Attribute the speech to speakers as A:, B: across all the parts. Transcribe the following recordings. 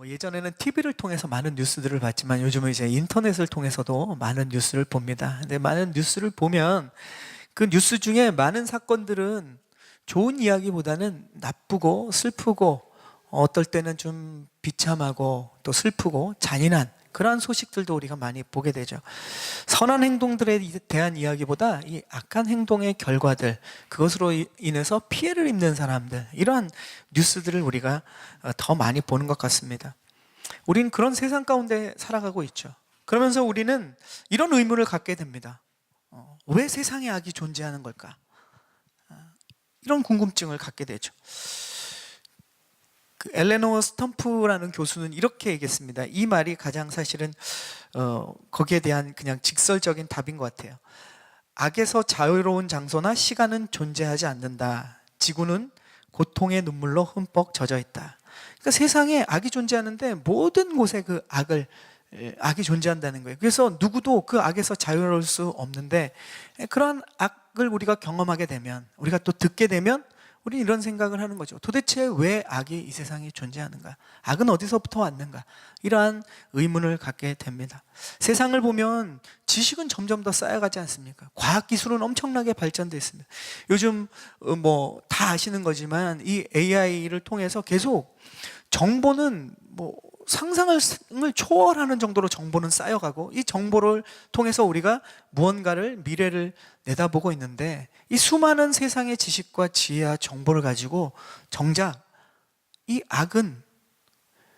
A: 예전에는 TV를 통해서 많은 뉴스들을 봤지만 요즘은 이제 인터넷을 통해서도 많은 뉴스를 봅니다. 근데 많은 뉴스를 보면 그 뉴스 중에 많은 사건들은 좋은 이야기보다는 나쁘고 슬프고 어떨 때는 좀 비참하고 또 슬프고 잔인한 그러한 소식들도 우리가 많이 보게 되죠. 선한 행동들에 대한 이야기보다 이 악한 행동의 결과들, 그것으로 인해서 피해를 입는 사람들, 이러한 뉴스들을 우리가 더 많이 보는 것 같습니다. 우리는 그런 세상 가운데 살아가고 있죠. 그러면서 우리는 이런 의문을 갖게 됩니다. 왜 세상에 악이 존재하는 걸까? 이런 궁금증을 갖게 되죠. 엘레노어 스텀프라는 교수는 이렇게 얘기했습니다. 이 말이 가장 사실은 거기에 대한 그냥 직설적인 답인 것 같아요. 악에서 자유로운 장소나 시간은 존재하지 않는다. 지구는 고통의 눈물로 흠뻑 젖어 있다. 그러니까 세상에 악이 존재하는데 모든 곳에 그 악이 존재한다는 거예요. 그래서 누구도 그 악에서 자유로울 수 없는데, 그러한 악을 우리가 경험하게 되면, 우리가 또 듣게 되면 우리는 이런 생각을 하는 거죠. 도대체 왜 악이 이 세상에 존재하는가? 악은 어디서부터 왔는가? 이러한 의문을 갖게 됩니다. 세상을 보면 지식은 점점 더 쌓여가지 않습니까? 과학기술은 엄청나게 발전되어 있습니다. 요즘 다 아시는 거지만 이 AI를 통해서 계속 정보는 상상을 초월하는 정도로 정보는 쌓여가고, 이 정보를 통해서 우리가 무언가를, 미래를 내다보고 있는데, 이 수많은 세상의 지식과 지혜와 정보를 가지고 정작 이 악은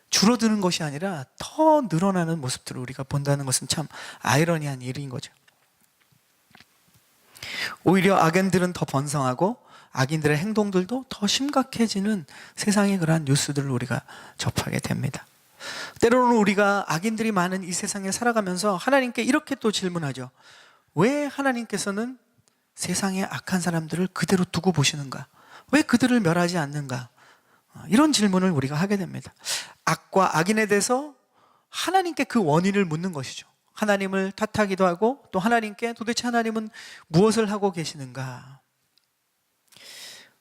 A: 줄어드는 것이 아니라 더 늘어나는 모습들을 우리가 본다는 것은 참 아이러니한 일인 거죠. 오히려 악인들은 더 번성하고 악인들의 행동들도 더 심각해지는 세상의 그러한 뉴스들을 우리가 접하게 됩니다. 때로는 우리가 악인들이 많은 이 세상에 살아가면서 하나님께 이렇게 또 질문하죠. 왜 하나님께서는 세상의 악한 사람들을 그대로 두고 보시는가? 왜 그들을 멸하지 않는가? 이런 질문을 우리가 하게 됩니다. 악과 악인에 대해서 하나님께 그 원인을 묻는 것이죠. 하나님을 탓하기도 하고, 또 하나님께 도대체 하나님은 무엇을 하고 계시는가?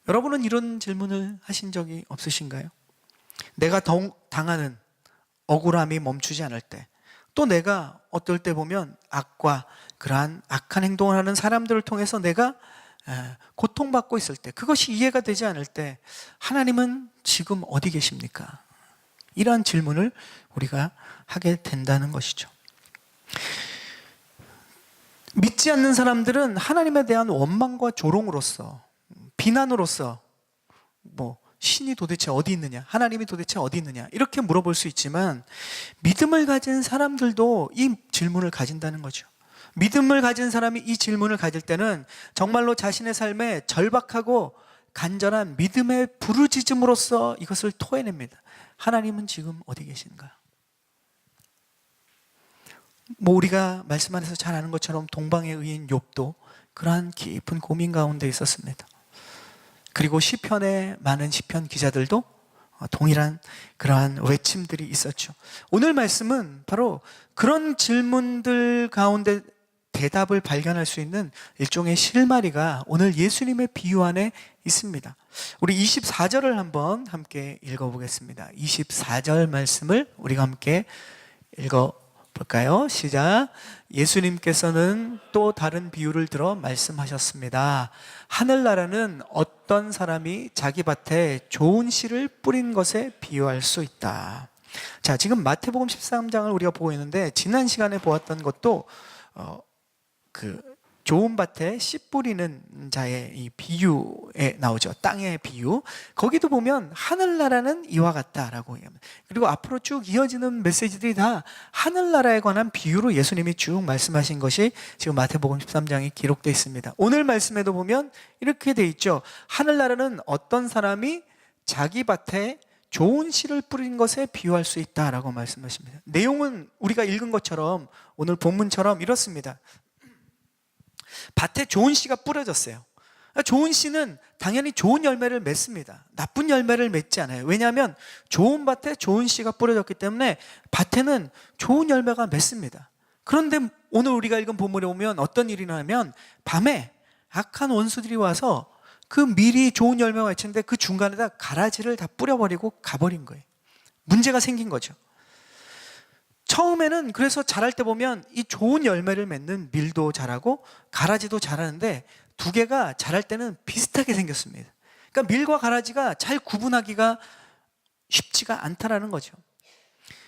A: 여러분은 이런 질문을 하신 적이 없으신가요? 내가 당하는 억울함이 멈추지 않을 때, 또 내가 어떨 때 보면 악과 그러한 악한 행동을 하는 사람들을 통해서 내가 고통받고 있을 때, 그것이 이해가 되지 않을 때 하나님은 지금 어디 계십니까? 이러한 질문을 우리가 하게 된다는 것이죠. 믿지 않는 사람들은 하나님에 대한 원망과 조롱으로서, 비난으로서 신이 도대체 어디 있느냐? 하나님이 도대체 어디 있느냐? 이렇게 물어볼 수 있지만, 믿음을 가진 사람들도 이 질문을 가진다는 거죠. 믿음을 가진 사람이 이 질문을 가질 때는 정말로 자신의 삶에 절박하고 간절한 믿음의 부르짖음으로써 이것을 토해냅니다. 하나님은 지금 어디 계신가? 우리가 말씀 안에서 잘 아는 것처럼 동방의 의인 욥도 그러한 깊은 고민 가운데 있었습니다. 그리고 시편의 많은 시편 기자들도 동일한 그러한 외침들이 있었죠. 오늘 말씀은 바로 그런 질문들 가운데 대답을 발견할 수 있는 일종의 실마리가 오늘 예수님의 비유 안에 있습니다. 우리 24절을 한번 함께 읽어보겠습니다. 24절 말씀을 우리가 함께 읽어볼까요? 시작. 예수님께서는 또 다른 비유를 들어 말씀하셨습니다. 하늘나라는 어떤 사람이 자기 밭에 좋은 씨를 뿌린 것에 비유할 수 있다. 자, 지금 마태복음 13장을 우리가 보고 있는데, 지난 시간에 보았던 것도 좋은 밭에 씨 뿌리는 자의 이 비유에 나오죠. 땅의 비유. 거기도 보면 하늘나라는 이와 같다라고 얘기합니다. 그리고 앞으로 쭉 이어지는 메시지들이 다 하늘나라에 관한 비유로 예수님이 쭉 말씀하신 것이 지금 마태복음 13장에 기록되어 있습니다. 오늘 말씀에도 보면 이렇게 되어 있죠. 하늘나라는 어떤 사람이 자기 밭에 좋은 씨를 뿌린 것에 비유할 수 있다라고 말씀하십니다. 내용은 우리가 읽은 것처럼 오늘 본문처럼 이렇습니다. 밭에 좋은 씨가 뿌려졌어요. 좋은 씨는 당연히 좋은 열매를 맺습니다. 나쁜 열매를 맺지 않아요. 왜냐하면 좋은 밭에 좋은 씨가 뿌려졌기 때문에 밭에는 좋은 열매가 맺습니다. 그런데 오늘 우리가 읽은 본문에 보면 어떤 일이 나면, 밤에 악한 원수들이 와서 그 미리 좋은 열매가 맺혔는데 그 중간에다 가라지를 다 뿌려버리고 가버린 거예요. 문제가 생긴 거죠. 처음에는 그래서 자랄 때 보면 이 좋은 열매를 맺는 밀도 자라고 가라지도 자라는데 두 개가 자랄 때는 비슷하게 생겼습니다. 그러니까 밀과 가라지가 잘 구분하기가 쉽지가 않다라는 거죠.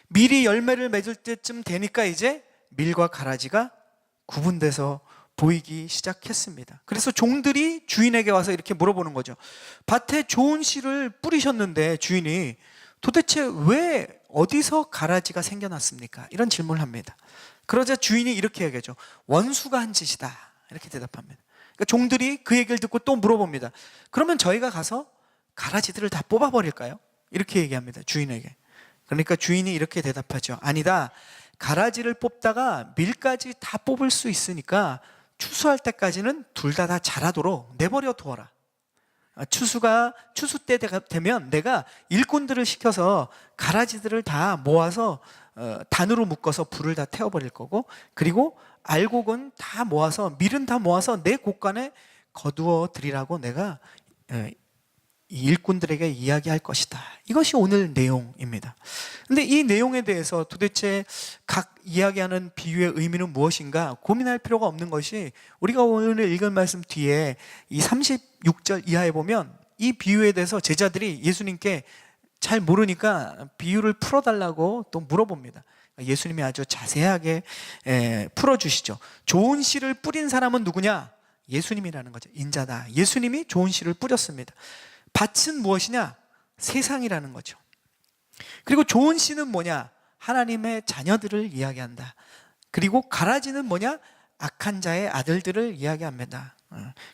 A: 밀이 열매를 맺을 때쯤 되니까 이제 밀과 가라지가 구분돼서 보이기 시작했습니다. 그래서 종들이 주인에게 와서 이렇게 물어보는 거죠. 밭에 좋은 씨를 뿌리셨는데 주인이 도대체 왜 어디서 가라지가 생겨났습니까? 이런 질문을 합니다. 그러자 주인이 이렇게 얘기하죠. 원수가 한 짓이다. 이렇게 대답합니다. 그러니까 종들이 그 얘기를 듣고 또 물어봅니다. 그러면 저희가 가서 가라지들을 다 뽑아버릴까요? 이렇게 얘기합니다. 주인에게. 그러니까 주인이 이렇게 대답하죠. 아니다. 가라지를 뽑다가 밀까지 다 뽑을 수 있으니까 추수할 때까지는 둘 다 자라도록 내버려 두어라. 추수 때 되면 내가 일꾼들을 시켜서 가라지들을 다 모아서 단으로 묶어서 불을 다 태워버릴 거고, 그리고 알곡은 다 모아서, 밀은 다 모아서 내 곳간에 거두어 드리라고 내가 이 일꾼들에게 이야기할 것이다. 이것이 오늘 내용입니다. 근데 이 내용에 대해서 도대체 각 이야기하는 비유의 의미는 무엇인가 고민할 필요가 없는 것이, 우리가 오늘 읽은 말씀 뒤에 이 36절 이하에 보면 이 비유에 대해서 제자들이 예수님께 잘 모르니까 비유를 풀어달라고 또 물어봅니다. 예수님이 아주 자세하게 풀어주시죠. 좋은 씨를 뿌린 사람은 누구냐? 예수님이라는 거죠. 인자다. 예수님이 좋은 씨를 뿌렸습니다. 밭은 무엇이냐? 세상이라는 거죠. 그리고 좋은 씨는 뭐냐? 하나님의 자녀들을 이야기한다. 그리고 가라지는 뭐냐? 악한 자의 아들들을 이야기합니다.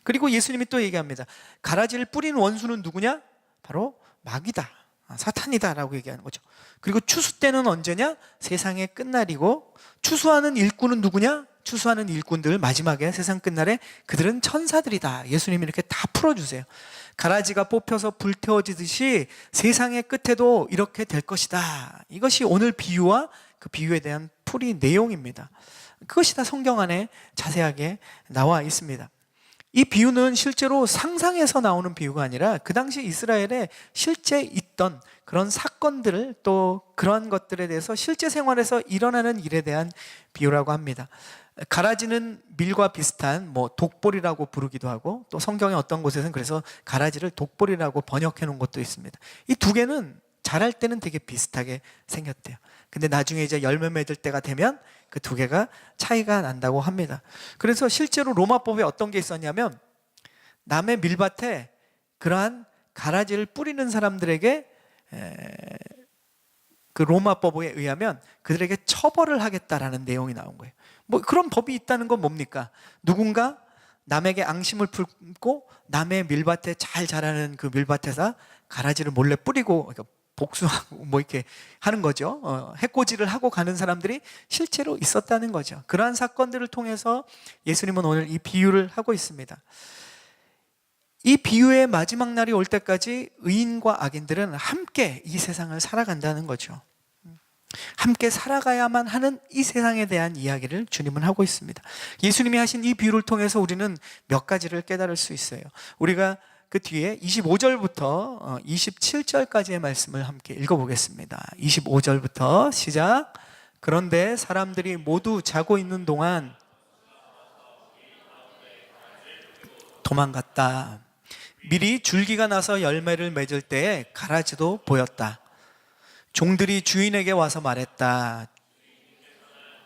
A: 그리고 예수님이 또 얘기합니다. 가라지를 뿌린 원수는 누구냐? 바로 마귀다. 사탄이다 라고 얘기하는 거죠. 그리고 추수 때는 언제냐? 세상의 끝날이고, 추수하는 일꾼은 누구냐? 추수하는 일꾼들 마지막에 세상 끝날에 그들은 천사들이다. 예수님이 이렇게 다 풀어주세요. 가라지가 뽑혀서 불태워지듯이 세상의 끝에도 이렇게 될 것이다. 이것이 오늘 비유와 그 비유에 대한 풀이 내용입니다. 그것이 다 성경 안에 자세하게 나와 있습니다. 이 비유는 실제로 상상에서 나오는 비유가 아니라 그 당시 이스라엘에 실제 있던 그런 사건들을, 또 그런 것들에 대해서 실제 생활에서 일어나는 일에 대한 비유라고 합니다. 가라지는 밀과 비슷한 독보리라고 부르기도 하고, 또 성경의 어떤 곳에서는 그래서 가라지를 독보리라고 번역해 놓은 것도 있습니다. 이 두 개는 자랄 때는 되게 비슷하게 생겼대요. 근데 나중에 이제 열매 맺을 때가 되면 그 두 개가 차이가 난다고 합니다. 그래서 실제로 로마법에 어떤 게 있었냐면, 남의 밀밭에 그러한 가라지를 뿌리는 사람들에게 그 로마법에 의하면 그들에게 처벌을 하겠다라는 내용이 나온 거예요. 그런 법이 있다는 건 뭡니까? 누군가 남에게 앙심을 품고 남의 밀밭에 잘 자라는 그 밀밭에서 가라지를 몰래 뿌리고 복수하고 이렇게 하는 거죠. 해코지를 하고 가는 사람들이 실제로 있었다는 거죠. 그러한 사건들을 통해서 예수님은 오늘 이 비유를 하고 있습니다. 이 비유의 마지막 날이 올 때까지 의인과 악인들은 함께 이 세상을 살아간다는 거죠. 함께 살아가야만 하는 이 세상에 대한 이야기를 주님은 하고 있습니다. 예수님이 하신 이 비유를 통해서 우리는 몇 가지를 깨달을 수 있어요. 우리가 그 뒤에 25절부터 27절까지의 말씀을 함께 읽어보겠습니다. 25절부터 시작. 그런데 사람들이 모두 자고 있는 동안 도망갔다. 밀이 줄기가 나서 열매를 맺을 때에 가라지도 보였다. 종들이 주인에게 와서 말했다.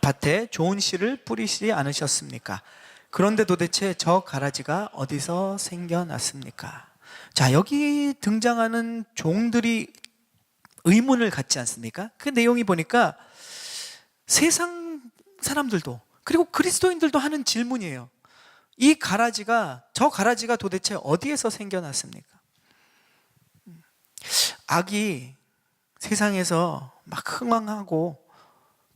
A: 밭에 좋은 씨를 뿌리시지 않으셨습니까? 그런데 도대체 저 가라지가 어디서 생겨났습니까? 자, 여기 등장하는 종들이 의문을 갖지 않습니까? 그 내용이 보니까 세상 사람들도, 그리고 그리스도인들도 하는 질문이에요. 저 가라지가 도대체 어디에서 생겨났습니까? 악이 세상에서 막 흥왕하고,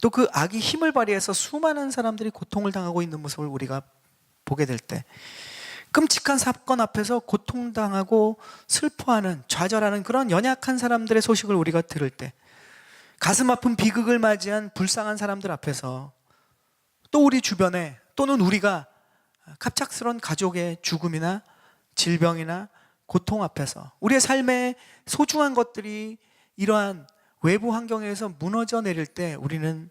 A: 또 그 악이 힘을 발휘해서 수많은 사람들이 고통을 당하고 있는 모습을 우리가 보게 될 때, 끔찍한 사건 앞에서 고통당하고 슬퍼하는, 좌절하는 그런 연약한 사람들의 소식을 우리가 들을 때, 가슴 아픈 비극을 맞이한 불쌍한 사람들 앞에서, 또 우리 주변에, 또는 우리가 갑작스런 가족의 죽음이나 질병이나 고통 앞에서 우리의 삶에 소중한 것들이 이러한 외부 환경에서 무너져 내릴 때 우리는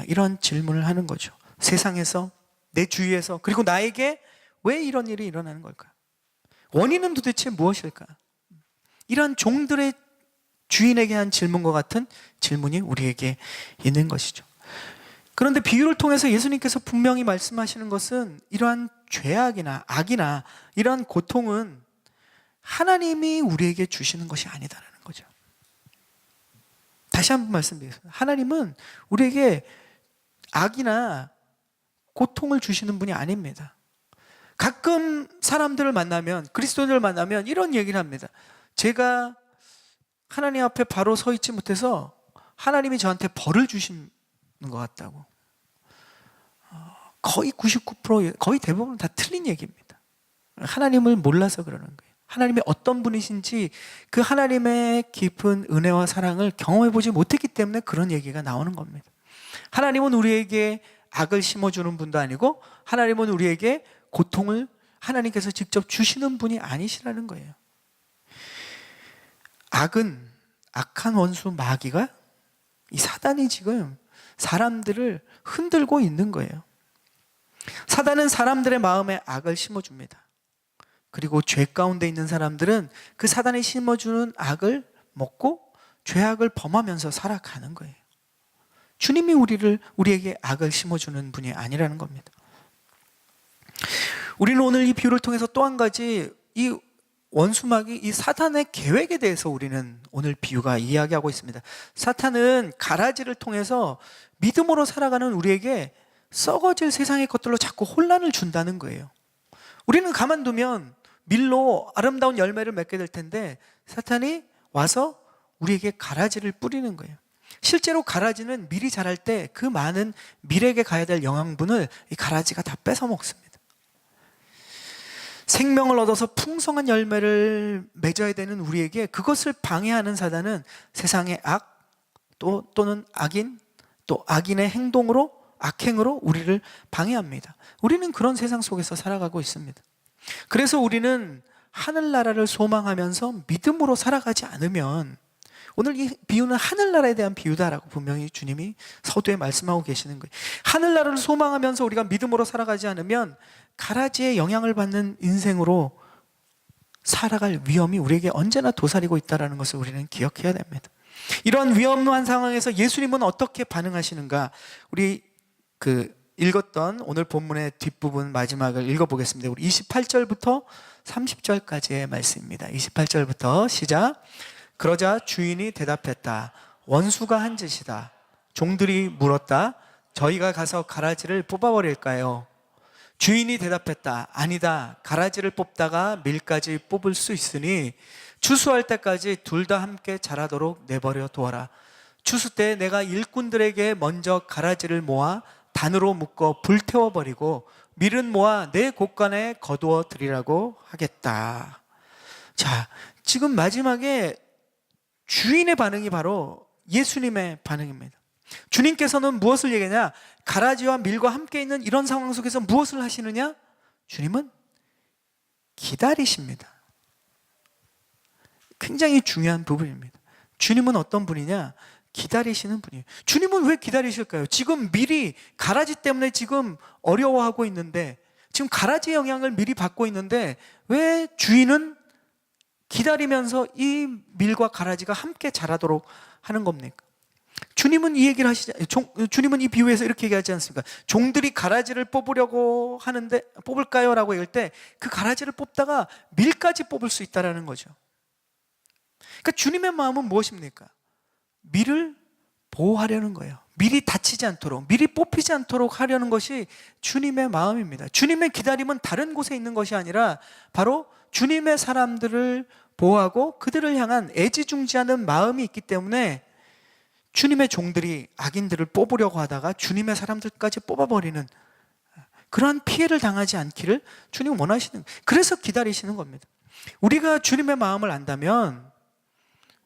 A: 이런 질문을 하는 거죠. 세상에서, 내 주위에서, 그리고 나에게 왜 이런 일이 일어나는 걸까? 원인은 도대체 무엇일까? 이러한 종들의 주인에게 한 질문과 같은 질문이 우리에게 있는 것이죠. 그런데 비유를 통해서 예수님께서 분명히 말씀하시는 것은 이러한 죄악이나 악이나 이러한 고통은 하나님이 우리에게 주시는 것이 아니다라는 거죠. 다시 한번 말씀드리겠습니다. 하나님은 우리에게 악이나 고통을 주시는 분이 아닙니다. 가끔 사람들을 만나면, 그리스도인들을 만나면 이런 얘기를 합니다. 제가 하나님 앞에 바로 서 있지 못해서 하나님이 저한테 벌을 주시는 것 같다고. 거의 99%, 거의 대부분 다 틀린 얘기입니다. 하나님을 몰라서 그러는 거예요. 하나님이 어떤 분이신지 그 하나님의 깊은 은혜와 사랑을 경험해보지 못했기 때문에 그런 얘기가 나오는 겁니다. 하나님은 우리에게 악을 심어주는 분도 아니고 하나님은 우리에게 고통을 하나님께서 직접 주시는 분이 아니시라는 거예요. 악은, 악한 원수 마귀가, 이 사단이 지금 사람들을 흔들고 있는 거예요. 사단은 사람들의 마음에 악을 심어줍니다. 그리고 죄 가운데 있는 사람들은 그 사단이 심어주는 악을 먹고 죄악을 범하면서 살아가는 거예요. 주님이 우리에게 악을 심어주는 분이 아니라는 겁니다. 우리는 오늘 이 비유를 통해서 또 한 가지 이 원수마귀, 이 사탄의 계획에 대해서 우리는 오늘 비유가 이야기하고 있습니다. 사탄은 가라지를 통해서 믿음으로 살아가는 우리에게 썩어질 세상의 것들로 자꾸 혼란을 준다는 거예요. 우리는 가만두면 밀로 아름다운 열매를 맺게 될 텐데 사탄이 와서 우리에게 가라지를 뿌리는 거예요. 실제로 가라지는 밀이 자랄 때 그 많은 밀에게 가야 될 영양분을 이 가라지가 다 뺏어 먹습니다. 생명을 얻어서 풍성한 열매를 맺어야 되는 우리에게 그것을 방해하는 사단은 세상의 악 또는 악인 또 악인의 행동으로 악행으로 우리를 방해합니다. 우리는 그런 세상 속에서 살아가고 있습니다. 그래서 우리는 하늘나라를 소망하면서 믿음으로 살아가지 않으면, 오늘 이 비유는 하늘나라에 대한 비유다라고 분명히 주님이 서두에 말씀하고 계시는 거예요. 하늘나라를 소망하면서 우리가 믿음으로 살아가지 않으면 가라지의 영향을 받는 인생으로 살아갈 위험이 우리에게 언제나 도사리고 있다는 것을 우리는 기억해야 됩니다. 이런 위험한 상황에서 예수님은 어떻게 반응하시는가? 우리 읽었던 오늘 본문의 뒷부분 마지막을 읽어보겠습니다. 우리 28절부터 30절까지의 말씀입니다. 28절부터 시작. 그러자 주인이 대답했다. 원수가 한 짓이다. 종들이 물었다. 저희가 가서 가라지를 뽑아버릴까요? 주인이 대답했다. 아니다. 가라지를 뽑다가 밀까지 뽑을 수 있으니 추수할 때까지 둘 다 함께 자라도록 내버려 두어라. 추수 때 내가 일꾼들에게 먼저 가라지를 모아 단으로 묶어 불태워버리고 밀은 모아 내 곳간에 거두어 드리라고 하겠다. 자, 지금 마지막에 주인의 반응이 바로 예수님의 반응입니다. 주님께서는 무엇을 얘기하냐? 가라지와 밀과 함께 있는 이런 상황 속에서 무엇을 하시느냐? 주님은 기다리십니다. 굉장히 중요한 부분입니다. 주님은 어떤 분이냐? 기다리시는 분이에요. 주님은 왜 기다리실까요? 지금 밀이 가라지 때문에 지금 어려워하고 있는데, 지금 가라지의 영향을 밀이 받고 있는데 왜 주인은 기다리면서 이 밀과 가라지가 함께 자라도록 하는 겁니까? 주님은 이 얘기를 주님은 이 비유에서 이렇게 얘기하지 않습니까? 종들이 가라지를 뽑으려고 하는데 뽑을까요? 라고 얘기할 때 그 가라지를 뽑다가 밀까지 뽑을 수 있다는 거죠. 그러니까 주님의 마음은 무엇입니까? 밀을 보호하려는 거예요. 밀이 다치지 않도록, 밀이 뽑히지 않도록 하려는 것이 주님의 마음입니다. 주님의 기다림은 다른 곳에 있는 것이 아니라 바로 주님의 사람들을 보호하고 그들을 향한 애지중지하는 마음이 있기 때문에 주님의 종들이 악인들을 뽑으려고 하다가 주님의 사람들까지 뽑아버리는 그러한 피해를 당하지 않기를 주님은 원하시는 거예요. 그래서 기다리시는 겁니다. 우리가 주님의 마음을 안다면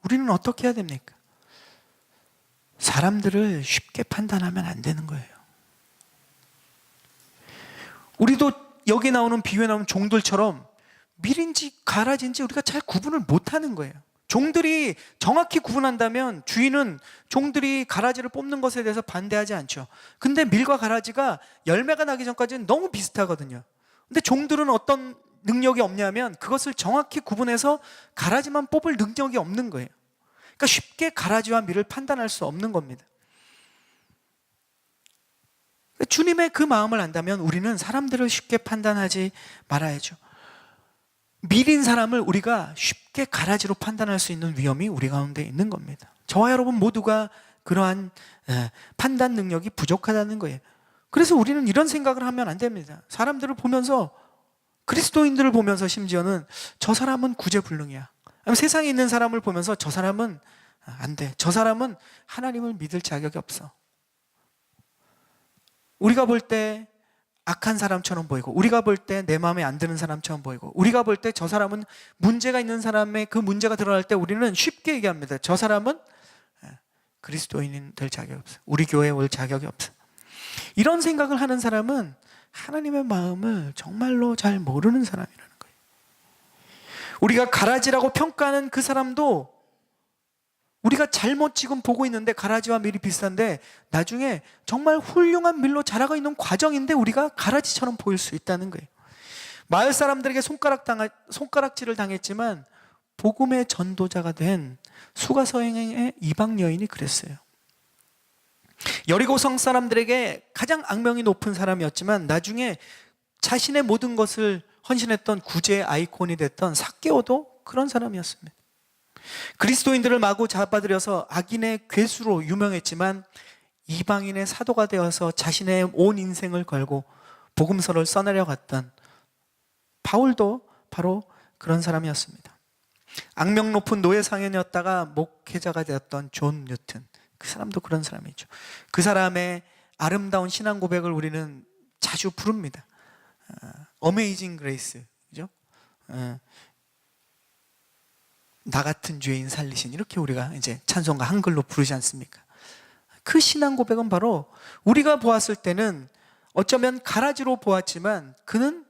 A: 우리는 어떻게 해야 됩니까? 사람들을 쉽게 판단하면 안 되는 거예요. 우리도 여기 나오는 비유에 나오는 종들처럼 밀인지 가라지인지 우리가 잘 구분을 못하는 거예요. 종들이 정확히 구분한다면 주인은 종들이 가라지를 뽑는 것에 대해서 반대하지 않죠. 근데 밀과 가라지가 열매가 나기 전까지는 너무 비슷하거든요. 근데 종들은 어떤 능력이 없냐면 그것을 정확히 구분해서 가라지만 뽑을 능력이 없는 거예요. 그러니까 쉽게 가라지와 밀을 판단할 수 없는 겁니다. 주님의 그 마음을 안다면 우리는 사람들을 쉽게 판단하지 말아야죠. 밀인 사람을 우리가 쉽게 가라지로 판단할 수 있는 위험이 우리 가운데 있는 겁니다. 저와 여러분 모두가 그러한 판단 능력이 부족하다는 거예요. 그래서 우리는 이런 생각을 하면 안 됩니다. 사람들을 보면서, 그리스도인들을 보면서 심지어는 저 사람은 구제불능이야, 아니면 세상에 있는 사람을 보면서 저 사람은 안 돼, 저 사람은 하나님을 믿을 자격이 없어. 우리가 볼 때 악한 사람처럼 보이고, 우리가 볼 때 내 마음에 안 드는 사람처럼 보이고, 우리가 볼 때 저 사람은 문제가 있는 사람의 그 문제가 드러날 때 우리는 쉽게 얘기합니다. 저 사람은 그리스도인이 될 자격이 없어, 우리 교회에 올 자격이 없어. 이런 생각을 하는 사람은 하나님의 마음을 정말로 잘 모르는 사람이라는 거예요. 우리가 가라지라고 평가하는 그 사람도 우리가 잘못 지금 보고 있는데 가라지와 밀이 비슷한데 나중에 정말 훌륭한 밀로 자라고 있는 과정인데 우리가 가라지처럼 보일 수 있다는 거예요. 마을 사람들에게 손가락질을 당했지만 복음의 전도자가 된 수가서행의 이방 여인이 그랬어요. 여리고성 사람들에게 가장 악명이 높은 사람이었지만 나중에 자신의 모든 것을 헌신했던 구제의 아이콘이 됐던 삭개오도 그런 사람이었습니다. 그리스도인들을 마구 잡아들여서 악인의 괴수로 유명했지만 이방인의 사도가 되어서 자신의 온 인생을 걸고 복음서를 써내려 갔던 바울도 바로 그런 사람이었습니다. 악명 높은 노예 상인이었다가 목회자가 되었던 존 뉴튼, 그 사람도 그런 사람이죠. 그 사람의 아름다운 신앙 고백을 우리는 자주 부릅니다. 어메이징 그레이스, 그죠? 나 같은 죄인 살리신, 이렇게 우리가 이제 찬송가 한글로 부르지 않습니까? 그 신앙 고백은 바로 우리가 보았을 때는 어쩌면 가라지로 보았지만 그는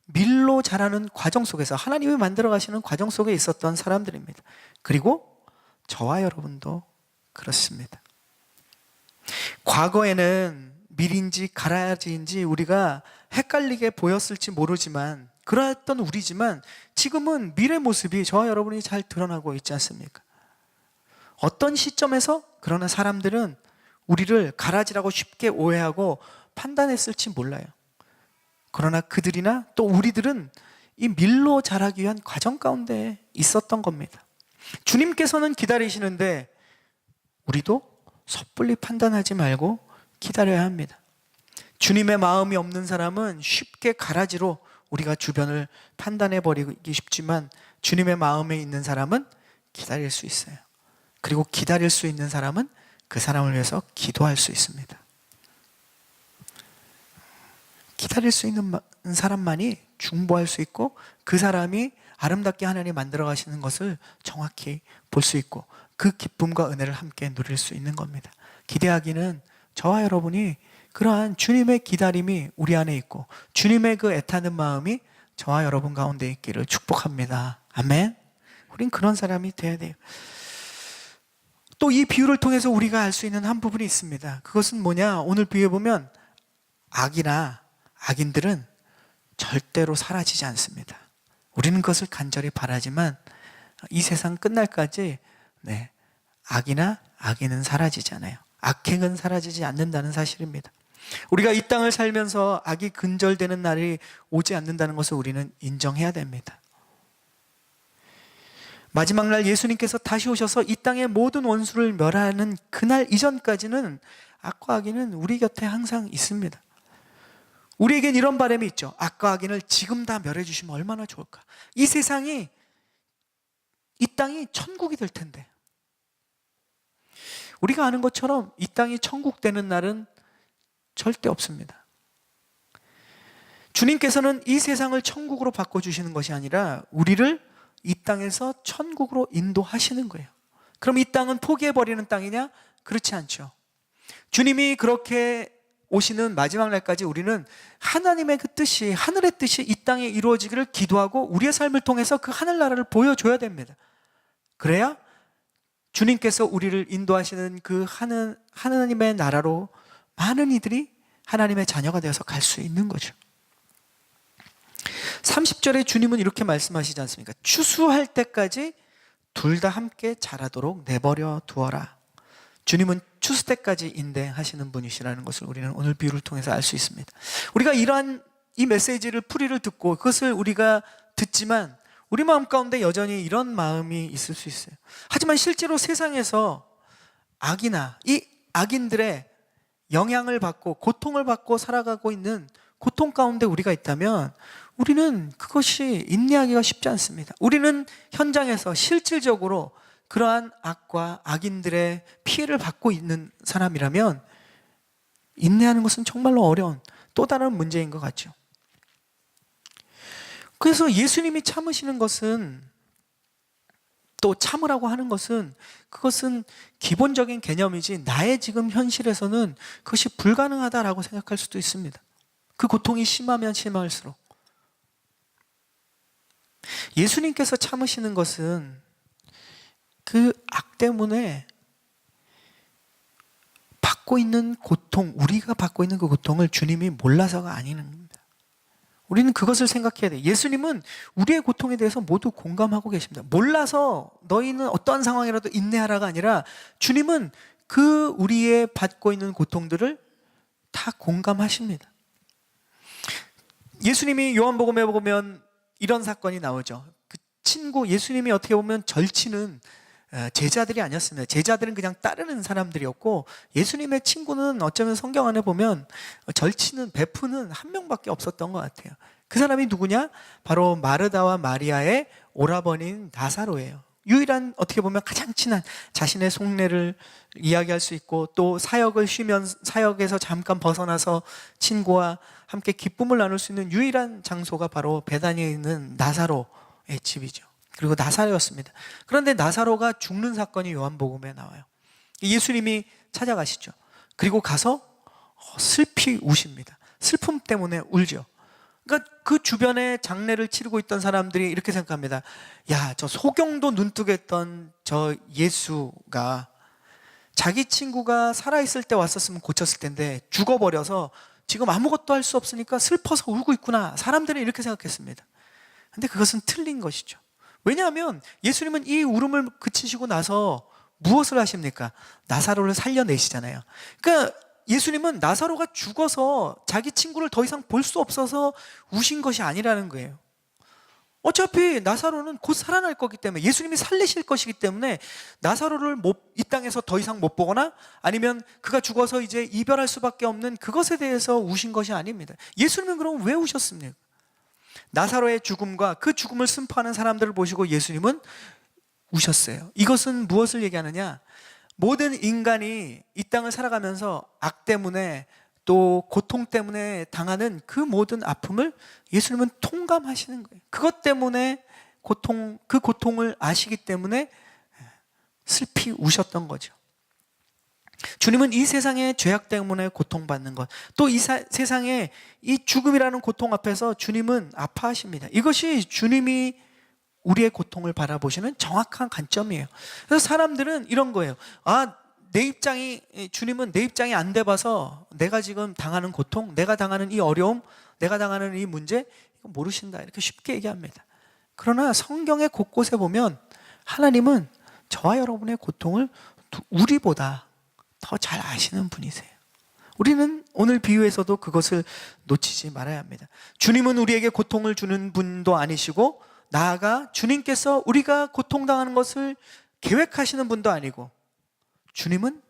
A: 밀로 자라는 과정 속에서 하나님이 만들어 가시는 과정 속에 있었던 사람들입니다. 그리고 저와 여러분도 그렇습니다. 과거에는 밀인지 가라지인지 우리가 헷갈리게 보였을지 모르지만 그러했던 우리지만 지금은 밀의 모습이 저와 여러분이 잘 드러나고 있지 않습니까? 어떤 시점에서 그러나 사람들은 우리를 가라지라고 쉽게 오해하고 판단했을지 몰라요. 그러나 그들이나 또 우리들은 이 밀로 자라기 위한 과정 가운데 있었던 겁니다. 주님께서는 기다리시는데 우리도 섣불리 판단하지 말고 기다려야 합니다. 주님의 마음이 없는 사람은 쉽게 가라지로 우리가 주변을 판단해 버리기 쉽지만 주님의 마음에 있는 사람은 기다릴 수 있어요. 그리고 기다릴 수 있는 사람은 그 사람을 위해서 기도할 수 있습니다. 기다릴 수 있는 사람만이 중보할 수 있고 그 사람이 아름답게 하나님 만들어 가시는 것을 정확히 볼 수 있고 그 기쁨과 은혜를 함께 누릴 수 있는 겁니다. 기대하기는 저와 여러분이 그러한 주님의 기다림이 우리 안에 있고 주님의 그 애타는 마음이 저와 여러분 가운데 있기를 축복합니다. 아멘. 우린 그런 사람이 돼야 돼요. 또 이 비유를 통해서 우리가 알 수 있는 한 부분이 있습니다. 그것은 뭐냐? 오늘 비유에 보면 악이나 악인들은 절대로 사라지지 않습니다. 우리는 그것을 간절히 바라지만 이 세상 끝날까지 악이나 악인은 사라지지 않아요. 악행은 사라지지 않는다는 사실입니다. 우리가 이 땅을 살면서 악이 근절되는 날이 오지 않는다는 것을 우리는 인정해야 됩니다. 마지막 날 예수님께서 다시 오셔서 이 땅의 모든 원수를 멸하는 그날 이전까지는 악과 악인은 우리 곁에 항상 있습니다. 우리에겐 이런 바람이 있죠. 악과 악인을 지금 다 멸해 주시면 얼마나 좋을까. 이 세상이, 이 땅이 천국이 될 텐데. 우리가 아는 것처럼 이 땅이 천국 되는 날은 절대 없습니다. 주님께서는 이 세상을 천국으로 바꿔주시는 것이 아니라 우리를 이 땅에서 천국으로 인도하시는 거예요. 그럼 이 땅은 포기해버리는 땅이냐? 그렇지 않죠. 주님이 그렇게 오시는 마지막 날까지 우리는 하나님의 그 뜻이, 하늘의 뜻이 이 땅에 이루어지기를 기도하고 우리의 삶을 통해서 그 하늘나라를 보여줘야 됩니다. 그래야 주님께서 우리를 인도하시는 그 하나님의 나라로 많은 이들이 하나님의 자녀가 되어서 갈 수 있는 거죠. 30절에 주님은 이렇게 말씀하시지 않습니까? 추수할 때까지 둘 다 함께 자라도록 내버려 두어라. 주님은 추수 때까지 인내하시는 분이시라는 것을 우리는 오늘 비유를 통해서 알 수 있습니다. 우리가 이러한 이 메시지를 풀이를 듣고 그것을 우리가 듣지만 우리 마음 가운데 여전히 이런 마음이 있을 수 있어요. 하지만 실제로 세상에서 악이나 이 악인들의 영향을 받고 고통을 받고 살아가고 있는 고통 가운데 우리가 있다면 우리는 그것이 인내하기가 쉽지 않습니다. 우리는 현장에서 실질적으로 그러한 악과 악인들의 피해를 받고 있는 사람이라면 인내하는 것은 정말로 어려운 또 다른 문제인 것 같죠. 그래서 예수님이 참으시는 것은, 또 참으라고 하는 것은, 그것은 기본적인 개념이지 나의 지금 현실에서는 그것이 불가능하다라고 생각할 수도 있습니다. 그 고통이 심하면 심할수록. 예수님께서 참으시는 것은 그 악 때문에 받고 있는 고통, 우리가 받고 있는 그 고통을 주님이 몰라서가 아니는, 우리는 그것을 생각해야 돼요. 예수님은 우리의 고통에 대해서 모두 공감하고 계십니다. 몰라서 너희는 어떠한 상황이라도 인내하라가 아니라 주님은 그 우리의 받고 있는 고통들을 다 공감하십니다. 예수님이 요한복음에 보면 이런 사건이 나오죠. 그 친구, 예수님이 어떻게 보면 절친은 제자들이 아니었습니다. 제자들은 그냥 따르는 사람들이었고 예수님의 친구는 어쩌면 성경 안에 보면 절친은, 베프는 한 명밖에 없었던 것 같아요. 그 사람이 누구냐? 바로 마르다와 마리아의 오라버니인 나사로예요. 유일한, 어떻게 보면 가장 친한, 자신의 속내를 이야기할 수 있고 또 사역을 쉬면 사역에서 잠깐 벗어나서 친구와 함께 기쁨을 나눌 수 있는 유일한 장소가 바로 베다니에 있는 나사로의 집이죠. 그리고 나사로였습니다. 그런데 나사로가 죽는 사건이 요한복음에 나와요. 예수님이 찾아가시죠. 그리고 가서 슬피 우십니다. 슬픔 때문에 울죠. 그러니까 그 주변에 장례를 치르고 있던 사람들이 이렇게 생각합니다. 야, 저 소경도 눈뜨게 했던 저 예수가 자기 친구가 살아있을 때 왔었으면 고쳤을 텐데 죽어버려서 지금 아무것도 할 수 없으니까 슬퍼서 울고 있구나. 사람들은 이렇게 생각했습니다. 근데 그것은 틀린 것이죠. 왜냐하면 예수님은 이 울음을 그치시고 나서 무엇을 하십니까? 나사로를 살려내시잖아요. 그러니까 예수님은 나사로가 죽어서 자기 친구를 더 이상 볼 수 없어서 우신 것이 아니라는 거예요. 어차피 나사로는 곧 살아날 거기 때문에, 예수님이 살리실 것이기 때문에 나사로를 이 땅에서 더 이상 못 보거나 아니면 그가 죽어서 이제 이별할 수밖에 없는 그것에 대해서 우신 것이 아닙니다. 예수님은 그럼 왜 우셨습니까? 나사로의 죽음과 그 죽음을 순포하는 사람들을 보시고 예수님은 우셨어요. 이것은 무엇을 얘기하느냐? 모든 인간이 이 땅을 살아가면서 악 때문에 또 고통 때문에 당하는 그 모든 아픔을 예수님은 통감하시는 거예요. 그것 때문에 그 고통을 아시기 때문에 슬피 우셨던 거죠. 주님은 이 세상의 죄악 때문에 고통받는 것, 또 이 세상의 이 죽음이라는 고통 앞에서 주님은 아파하십니다. 이것이 주님이 우리의 고통을 바라보시는 정확한 관점이에요. 그래서 사람들은 이런 거예요. 주님은 내 입장이 안 돼 봐서 내가 지금 당하는 고통, 내가 당하는 이 어려움, 내가 당하는 이 문제, 이거 모르신다. 이렇게 쉽게 얘기합니다. 그러나 성경의 곳곳에 보면 하나님은 저와 여러분의 고통을 우리보다 더 잘 아시는 분이세요. 우리는 오늘 비유에서도 그것을 놓치지 말아야 합니다. 주님은 우리에게 고통을 주는 분도 아니시고, 나아가 주님께서 우리가 고통당하는 것을 계획하시는 분도 아니고, 주님은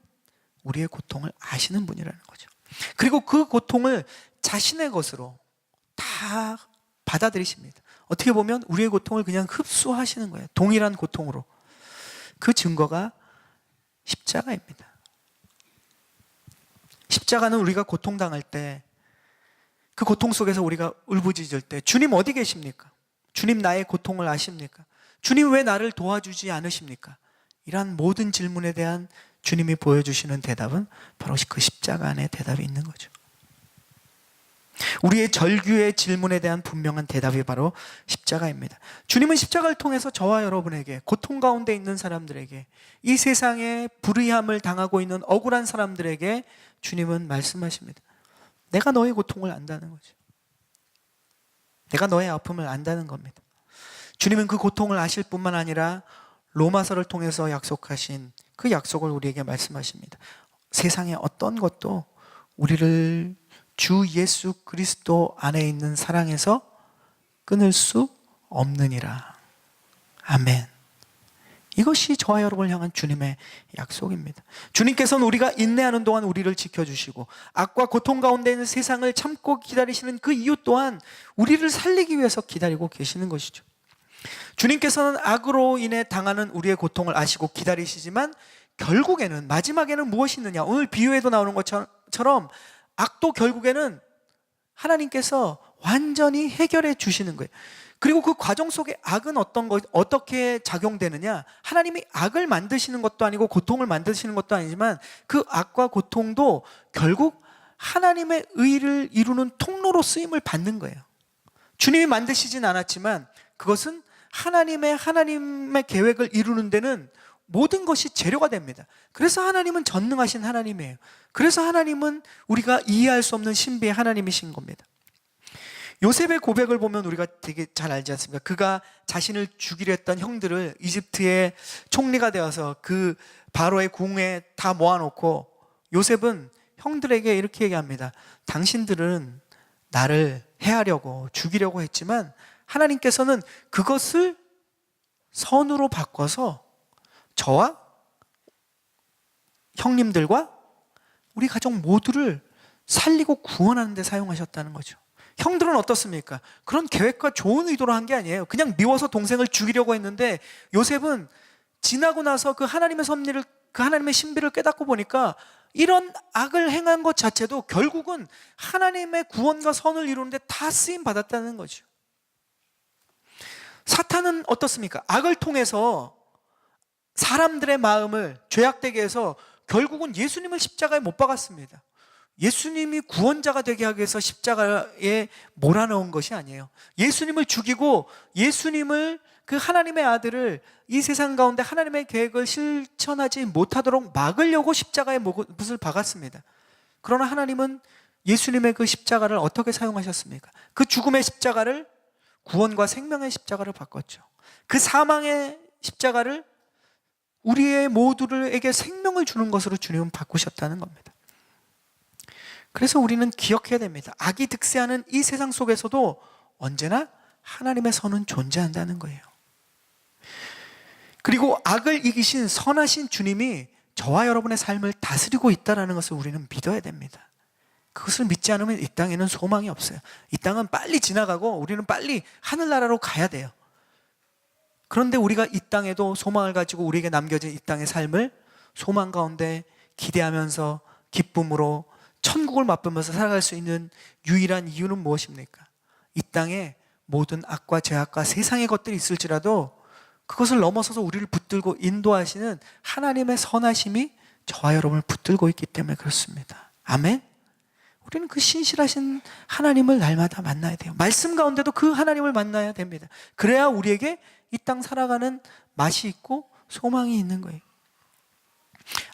A: 우리의 고통을 아시는 분이라는 거죠. 그리고 그 고통을 자신의 것으로 다 받아들이십니다. 어떻게 보면 우리의 고통을 그냥 흡수하시는 거예요. 동일한 고통으로. 그 증거가 십자가입니다. 십자가는 우리가 고통당할 때, 그 고통 속에서 우리가 울부짖을 때 주님 어디 계십니까? 주님 나의 고통을 아십니까? 주님 왜 나를 도와주지 않으십니까? 이러한 모든 질문에 대한 주님이 보여주시는 대답은 바로 그 십자가 안에 대답이 있는 거죠. 우리의 절규의 질문에 대한 분명한 대답이 바로 십자가입니다. 주님은 십자가를 통해서 저와 여러분에게, 고통 가운데 있는 사람들에게, 이 세상에 불의함을 당하고 있는 억울한 사람들에게 주님은 말씀하십니다. 내가 너의 고통을 안다는 거죠. 내가 너의 아픔을 안다는 겁니다. 주님은 그 고통을 아실 뿐만 아니라 로마서를 통해서 약속하신 그 약속을 우리에게 말씀하십니다. 세상의 어떤 것도 우리를 주 예수 그리스도 안에 있는 사랑에서 끊을 수 없느니라. 아멘. 이것이 저와 여러분을 향한 주님의 약속입니다. 주님께서는 우리가 인내하는 동안 우리를 지켜주시고, 악과 고통 가운데 있는 세상을 참고 기다리시는 그 이유 또한 우리를 살리기 위해서 기다리고 계시는 것이죠. 주님께서는 악으로 인해 당하는 우리의 고통을 아시고 기다리시지만, 결국에는, 마지막에는 무엇이 있느냐? 오늘 비유에도 나오는 것처럼 악도 결국에는 하나님께서 완전히 해결해 주시는 거예요. 그리고 그 과정 속에 악은 어떻게 작용되느냐? 하나님이 악을 만드시는 것도 아니고 고통을 만드시는 것도 아니지만, 그 악과 고통도 결국 하나님의 의를 이루는 통로로 쓰임을 받는 거예요. 주님이 만드시진 않았지만 그것은 하나님의 계획을 이루는 데는 모든 것이 재료가 됩니다. 그래서 하나님은 전능하신 하나님이에요. 그래서 하나님은 우리가 이해할 수 없는 신비의 하나님이신 겁니다. 요셉의 고백을 보면 우리가 되게 잘 알지 않습니까? 그가 자신을 죽이려 했던 형들을 이집트의 총리가 되어서 그 바로의 궁에 다 모아놓고, 요셉은 형들에게 이렇게 얘기합니다. 당신들은 나를 해하려고, 죽이려고 했지만 하나님께서는 그것을 선으로 바꿔서 저와 형님들과 우리 가족 모두를 살리고 구원하는 데 사용하셨다는 거죠. 형들은 어떻습니까? 그런 계획과 좋은 의도로 한 게 아니에요. 그냥 미워서 동생을 죽이려고 했는데, 요셉은 지나고 나서 그 하나님의 섭리를, 그 하나님의 신비를 깨닫고 보니까 이런 악을 행한 것 자체도 결국은 하나님의 구원과 선을 이루는데 다 쓰임 받았다는 거죠. 사탄은 어떻습니까? 악을 통해서 사람들의 마음을 죄악되게 해서 결국은 예수님을 십자가에 못 박았습니다. 예수님이 구원자가 되게 하기 위해서 십자가에 몰아넣은 것이 아니에요. 예수님을 죽이고, 예수님을, 그 하나님의 아들을 이 세상 가운데 하나님의 계획을 실천하지 못하도록 막으려고 십자가에 못을 박았습니다. 그러나 하나님은 예수님의 그 십자가를 어떻게 사용하셨습니까? 그 죽음의 십자가를 구원과 생명의 십자가를 바꿨죠. 그 사망의 십자가를 우리의 모두에게 생명을 주는 것으로 주님은 바꾸셨다는 겁니다. 그래서 우리는 기억해야 됩니다. 악이 득세하는 이 세상 속에서도 언제나 하나님의 선은 존재한다는 거예요. 그리고 악을 이기신 선하신 주님이 저와 여러분의 삶을 다스리고 있다는 것을 우리는 믿어야 됩니다. 그것을 믿지 않으면 이 땅에는 소망이 없어요. 이 땅은 빨리 지나가고 우리는 빨리 하늘나라로 가야 돼요. 그런데 우리가 이 땅에도 소망을 가지고 우리에게 남겨진 이 땅의 삶을 소망 가운데 기대하면서 기쁨으로 천국을 맛보면서 살아갈 수 있는 유일한 이유는 무엇입니까? 이 땅에 모든 악과 죄악과 세상의 것들이 있을지라도 그것을 넘어서서 우리를 붙들고 인도하시는 하나님의 선하심이 저와 여러분을 붙들고 있기 때문에 그렇습니다. 아멘? 우리는 그 신실하신 하나님을 날마다 만나야 돼요. 말씀 가운데도 그 하나님을 만나야 됩니다. 그래야 우리에게 이 땅 살아가는 맛이 있고 소망이 있는 거예요.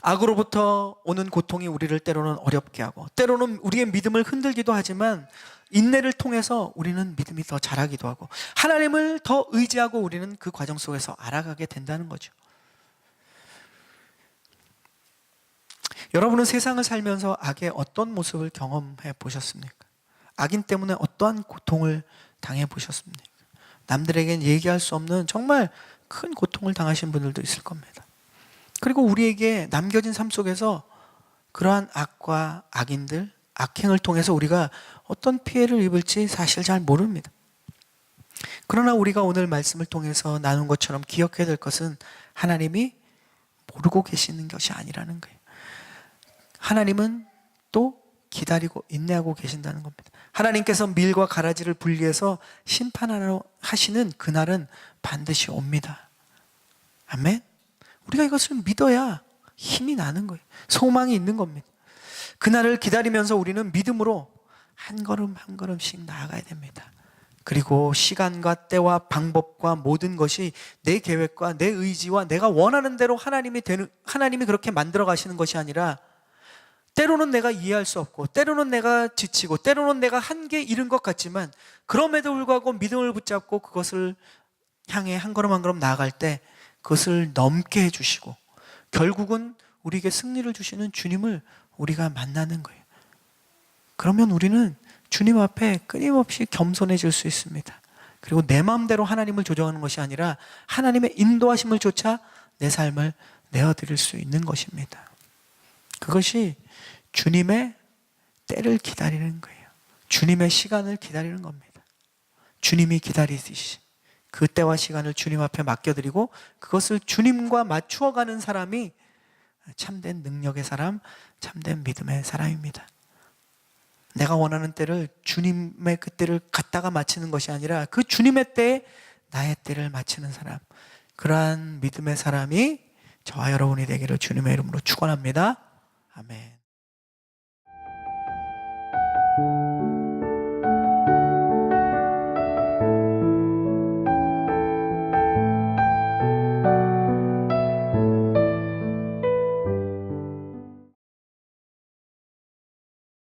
A: 악으로부터 오는 고통이 우리를 때로는 어렵게 하고, 때로는 우리의 믿음을 흔들기도 하지만, 인내를 통해서 우리는 믿음이 더 자라기도 하고, 하나님을 더 의지하고 우리는 그 과정 속에서 알아가게 된다는 거죠. 여러분은 세상을 살면서 악의 어떤 모습을 경험해 보셨습니까? 악인 때문에 어떠한 고통을 당해 보셨습니까? 남들에겐 얘기할 수 없는 정말 큰 고통을 당하신 분들도 있을 겁니다. 그리고 우리에게 남겨진 삶 속에서 그러한 악과 악인들, 악행을 통해서 우리가 어떤 피해를 입을지 사실 잘 모릅니다. 그러나 우리가 오늘 말씀을 통해서 나눈 것처럼 기억해야 될 것은 하나님이 모르고 계시는 것이 아니라는 거예요. 하나님은 또 기다리고 인내하고 계신다는 겁니다. 하나님께서 밀과 가라지를 분리해서 심판하러 하시는 그날은 반드시 옵니다. 아멘? 우리가 이것을 믿어야 힘이 나는 거예요. 소망이 있는 겁니다. 그날을 기다리면서 우리는 믿음으로 한 걸음 한 걸음씩 나아가야 됩니다. 그리고 시간과 때와 방법과 모든 것이 내 계획과 내 의지와 내가 원하는 대로 하나님이 그렇게 만들어 가시는 것이 아니라, 때로는 내가 이해할 수 없고 때로는 내가 지치고 때로는 내가 한계 잃은 것 같지만, 그럼에도 불구하고 믿음을 붙잡고 그것을 향해 한 걸음 한 걸음 나아갈 때 그것을 넘게 해주시고 결국은 우리에게 승리를 주시는 주님을 우리가 만나는 거예요. 그러면 우리는 주님 앞에 끊임없이 겸손해질 수 있습니다. 그리고 내 마음대로 하나님을 조정하는 것이 아니라 하나님의 인도하심을 쫓아 내 삶을 내어드릴 수 있는 것입니다. 그것이 주님의 때를 기다리는 거예요. 주님의 시간을 기다리는 겁니다. 주님이 기다리듯이 그 때와 시간을 주님 앞에 맡겨드리고 그것을 주님과 맞추어가는 사람이 참된 능력의 사람, 참된 믿음의 사람입니다. 내가 원하는 때를, 주님의 그 때를 갖다가 맞추는 것이 아니라 그 주님의 때에 나의 때를 맞추는 사람, 그러한 믿음의 사람이 저와 여러분이 되기를 주님의 이름으로 축원합니다. 아멘.